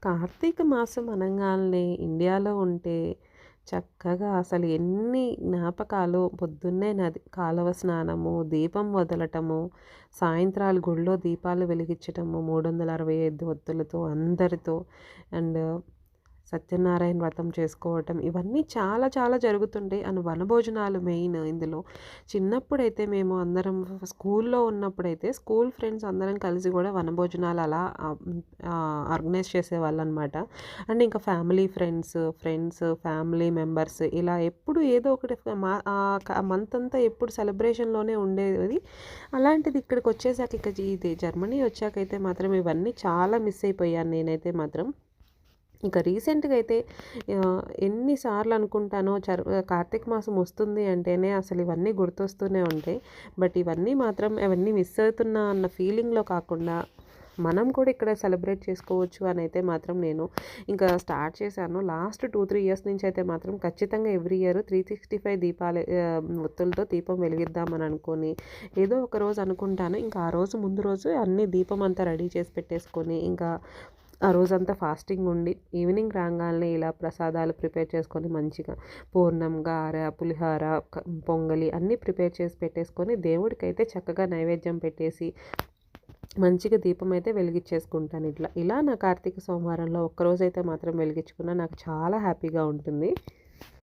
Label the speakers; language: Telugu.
Speaker 1: కార్తీక మాసం అనంగాల్నే ఇండియాలో ఉంటే చక్కగా అసలు ఎన్ని జ్ఞాపకాలు పొద్దున్నే నది కాలువ స్నానము, దీపం వదలటము, సాయంత్రాలు గుడిలో దీపాలు వెలిగించటము 365 ఒత్తులతో అందరితో అండ్ సత్యనారాయణ వ్రతం చేసుకోవటం ఇవన్నీ చాలా చాలా జరుగుతుంటాయి. అండ్ వనభోజనాలు మెయిన్ ఇందులో. చిన్నప్పుడైతే మేము అందరం స్కూల్లో ఉన్నప్పుడైతే స్కూల్ ఫ్రెండ్స్ అందరం కలిసి కూడా వనభోజనాలు అలా ఆర్గనైజ్ చేసేవాళ్ళనమాట. అండ్ ఇంకా ఫ్యామిలీ ఫ్యామిలీ మెంబర్స్ ఇలా ఎప్పుడు ఏదో ఒకటి మంత్ అంతా ఎప్పుడు సెలబ్రేషన్‌లోనే ఉండేది. అలాంటిది ఇక్కడికొచ్చేసాక ఇక ఇది జర్మనీ వచ్చాకైతే మాత్రం ఇవన్నీ చాలా మిస్ అయిపోయాను నేనైతే మాత్రం. ఇంకా రీసెంట్‌గా అయితే ఎన్ని సార్లు అనుకుంటానో కార్తీక మాసం వస్తుంది అంటేనే అసలు ఇవన్నీ గుర్తొస్తూనే ఉంటాయి. బట్ ఇవన్నీ మాత్రం అవన్నీ మిస్ అవుతున్నా అన్న ఫీలింగ్‌లో కాకుండా మనం కూడా ఇక్కడ సెలబ్రేట్ చేసుకోవచ్చు అని అయితే మాత్రం నేను ఇంకా స్టార్ట్ చేశాను. లాస్ట్ 2, 3 ఇయర్స్ నుంచి అయితే మాత్రం ఖచ్చితంగా ఎవ్రీ ఇయర్ 365 దీపాలు ఒత్తులతో దీపం వెలిగిద్దామని అనుకోని ఏదో ఒక రోజు అనుకుంటాను. ఇంకా ఆ రోజు ముందు రోజు అన్నీ దీపం అంతా రెడీ చేసి పెట్టేసుకొని ఇంకా ఆ రోజంతా ఫాస్టింగ్ ఉండి ఈవినింగ్ రాంగాల్నే ఇలా ప్రసాదాలు ప్రిపేర్ చేసుకొని మంచిగా పూర్ణం, గారె, పులిహోర, పొంగలి అన్నీ ప్రిపేర్ చేసి పెట్టేసుకొని దేవుడికైతే చక్కగా నైవేద్యం పెట్టేసి మంచిగా దీపం అయితే వెలిగించేసుకుంటాను ఇట్లా. ఇలా నా కార్తీక సోమవారంలో ఒక్కరోజైతే మాత్రం వెలిగించుకున్నా నాకు చాలా హ్యాపీగా ఉంటుంది.